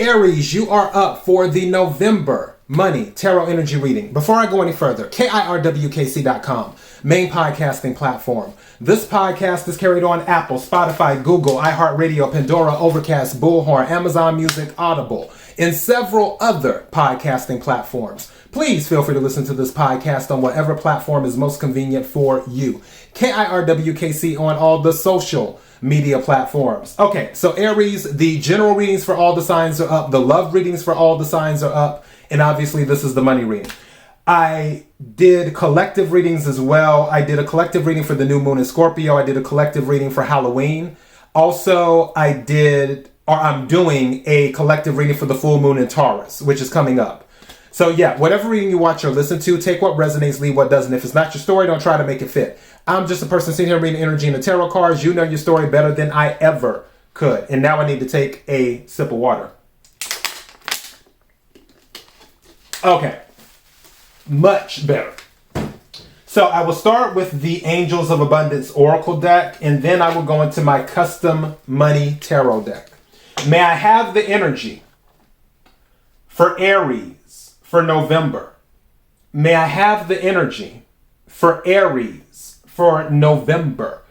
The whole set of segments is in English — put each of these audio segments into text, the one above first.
Aries, you are up for the November Money Tarot Energy Reading. Before I go any further, KIRWKC.com, main podcasting platform. This podcast is carried on Apple, Spotify, Google, iHeartRadio, Pandora, Overcast, Bullhorn, Amazon Music, Audible, and several other podcasting platforms. Please feel free to listen to this podcast on whatever platform is most convenient for you. KIRWKC on all the social media platforms. Okay, so Aries, the general readings for all the signs are up. The love readings for all the signs are up. And obviously this is the money reading. I did collective readings as well. I did a collective reading for the new moon in Scorpio. I did a collective reading for Halloween. Also, I'm doing a collective reading for the full moon in Taurus, which is coming up. So yeah, whatever reading you watch or listen to, take what resonates, leave what doesn't. If it's not your story, don't try to make it fit. I'm just a person sitting here reading energy in the tarot cards. You know your story better than I ever could. And now I need to take a sip of water. Okay, much better. So I will start with the Angels of Abundance Oracle deck, and then I will go into my custom money tarot deck. May I have the energy for Aries for November? May I have the energy for Aries for November?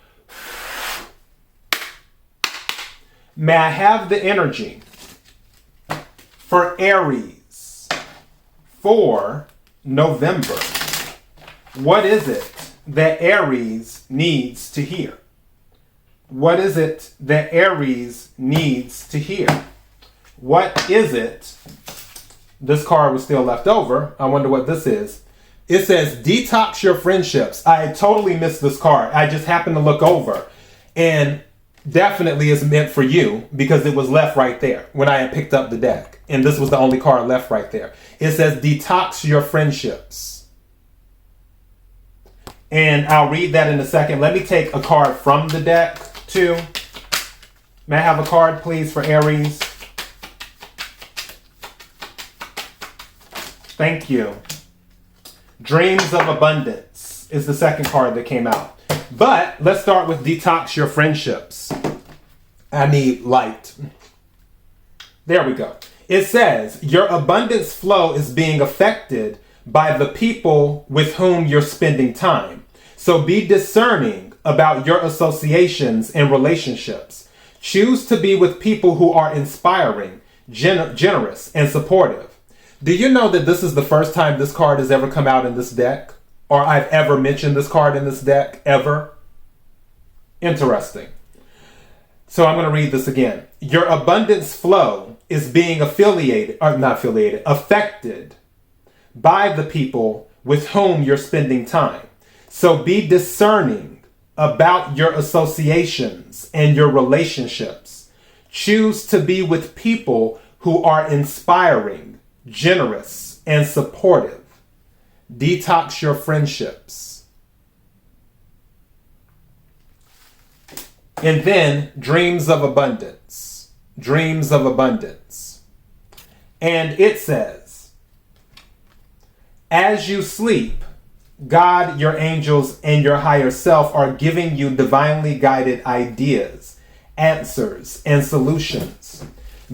May I have the energy for Aries for November? What is it that Aries needs to hear? What is it that Aries needs to hear? What is it? This card was still left over. I wonder what this is. It says, detox your friendships. I totally missed this card. I just happened to look over, and definitely is meant for you because it was left right there when I had picked up the deck. And this was the only card left right there. It says, detox your friendships. And I'll read that in a second. Let me take a card from the deck too. May I have a card, please, for Aries? Thank you. Dreams of Abundance is the second card that came out. But let's start with detox your friendships. I need light. There we go. It says, your abundance flow is being affected by the people with whom you're spending time. So be discerning about your associations and relationships. Choose to be with people who are inspiring, generous, and supportive. Do you know that this is the first time this card has ever come out in this deck? Or I've ever mentioned this card in this deck, ever? Interesting. So I'm going to read this again. Your abundance flow is being affected by the people with whom you're spending time. So be discerning about your associations and your relationships. Choose to be with people who are inspiring, generous, and supportive. Detox your friendships. And then dreams of abundance. Dreams of abundance. And it says, as you sleep, God, your angels, and your higher self are giving you divinely guided ideas, answers, and solutions.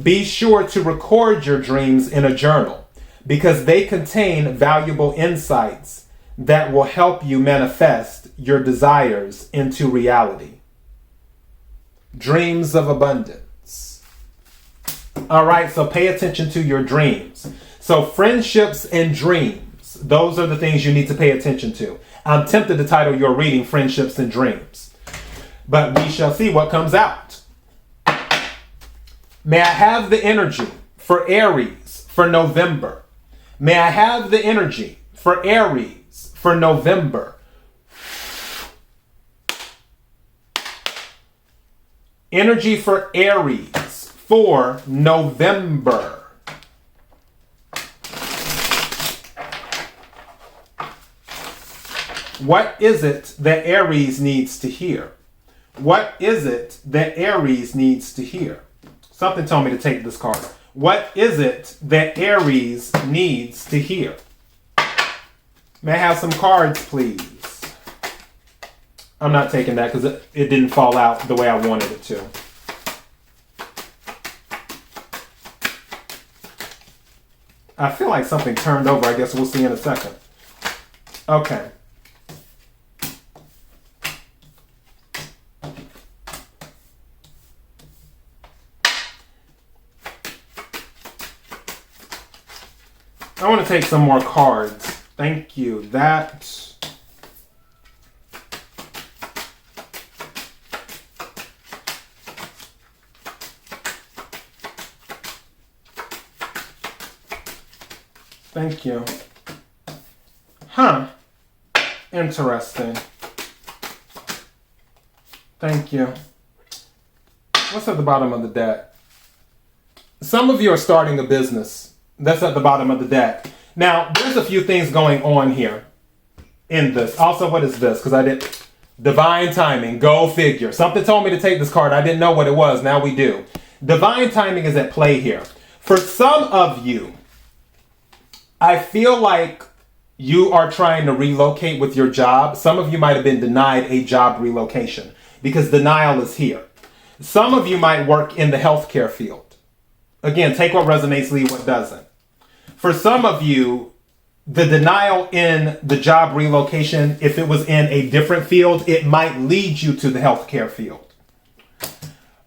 Be sure to record your dreams in a journal because they contain valuable insights that will help you manifest your desires into reality. Dreams of abundance. All right, so pay attention to your dreams. So friendships and dreams. Those are the things you need to pay attention to. I'm tempted to title your reading Friendships and Dreams, but we shall see what comes out. May I have the energy for Aries for November? May I have the energy for Aries for November? Energy for Aries for November. What is it that Aries needs to hear? What is it that Aries needs to hear? Something told me to take this card. What is it that Aries needs to hear? May I have some cards, please? I'm not taking that because it didn't fall out the way I wanted it to. I feel like something turned over. I guess we'll see in a second. Okay. I want to take some more cards. Thank you. That. Thank you. Huh. Interesting. Thank you. What's at the bottom of the deck? Some of you are starting a business. That's at the bottom of the deck. Now, there's a few things going on here in this. Also, what is this? Because I did divine timing. Go figure. Something told me to take this card. I didn't know what it was. Now we do. Divine timing is at play here. For some of you, I feel like you are trying to relocate with your job. Some of you might have been denied a job relocation because denial is here. Some of you might work in the healthcare field. Again, take what resonates, leave what doesn't. For some of you, the denial in the job relocation, if it was in a different field, it might lead you to the healthcare field.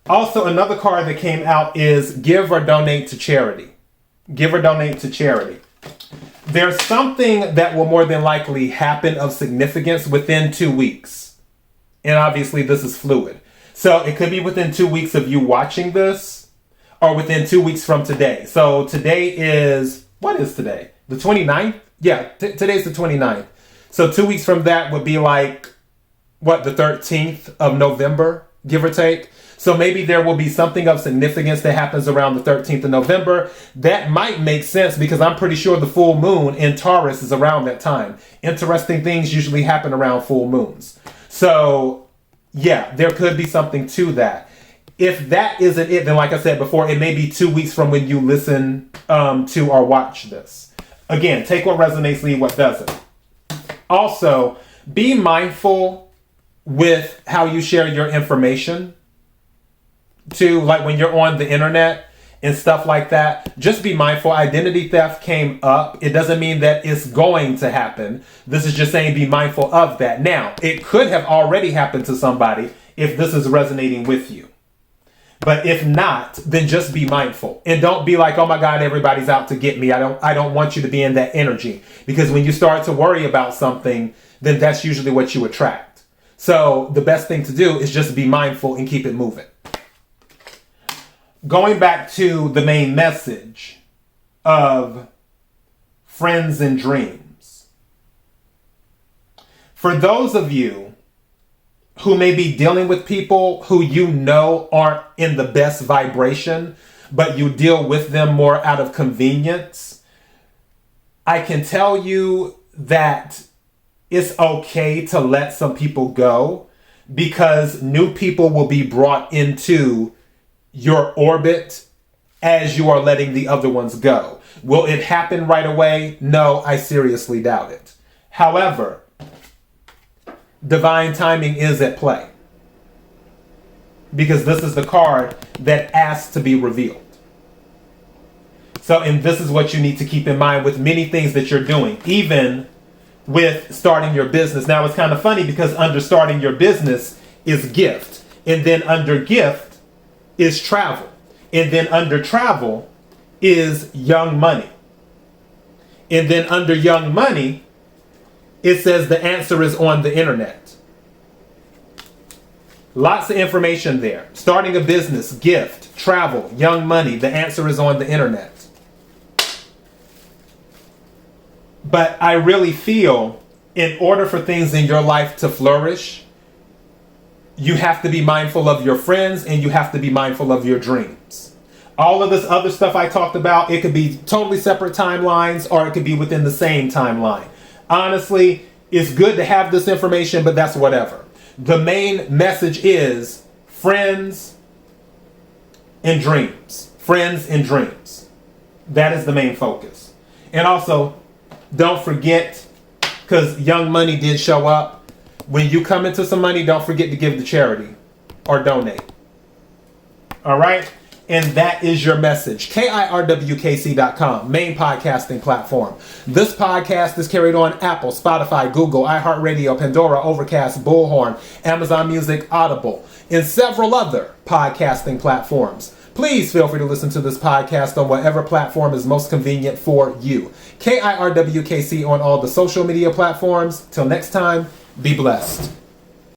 Also, another card that came out is give or donate to charity. Give or donate to charity. There's something that will more than likely happen of significance within 2 weeks. And obviously this is fluid. So it could be within 2 weeks of you watching this or within 2 weeks from today. So today is, what is today? The 29th? Yeah, today's the 29th. So 2 weeks from that would be like, what, the 13th of November, give or take? So maybe there will be something of significance that happens around the 13th of November. That might make sense because I'm pretty sure the full moon in Taurus is around that time. Interesting things usually happen around full moons. So yeah, there could be something to that. If that isn't it, then like I said before, it may be 2 weeks from when you listen to or watch this. Again, take what resonates, leave what doesn't. Also, be mindful with how you share your information. To like when you're on the internet and stuff like that, just be mindful. Identity theft came up. It doesn't mean that it's going to happen. This is just saying be mindful of that. Now, it could have already happened to somebody if this is resonating with you. But if not, then just be mindful and don't be like, oh my God, everybody's out to get me. I don't want you to be in that energy, because when you start to worry about something, then that's usually what you attract. So the best thing to do is just be mindful and keep it moving. Going back to the main message of friends and dreams. For those of you who may be dealing with people who you know aren't in the best vibration, but you deal with them more out of convenience, I can tell you that it's okay to let some people go, because new people will be brought into your orbit as you are letting the other ones go. Will it happen right away? No, I seriously doubt it. However, divine timing is at play, because this is the card that asks to be revealed. So, and this is what you need to keep in mind with many things that you're doing, even with starting your business. Now, it's kind of funny because under starting your business is gift, and then under gift is travel, and then under travel is young money, and then under young money it says the answer is on the internet. Lots of information there. Starting a business, gift, travel, young money. The answer is on the internet. But I really feel in order for things in your life to flourish, you have to be mindful of your friends and you have to be mindful of your dreams. All of this other stuff I talked about, it could be totally separate timelines or it could be within the same timeline. Honestly, it's good to have this information, but that's whatever. The main message is friends and dreams. Friends and dreams. That is the main focus. And also, don't forget, because young money did show up, when you come into some money, don't forget to give to charity or donate. All right? And that is your message. KIRWKC.com, main podcasting platform. This podcast is carried on Apple, Spotify, Google, iHeartRadio, Pandora, Overcast, Bullhorn, Amazon Music, Audible, and several other podcasting platforms. Please feel free to listen to this podcast on whatever platform is most convenient for you. KIRWKC on all the social media platforms. Till next time, be blessed.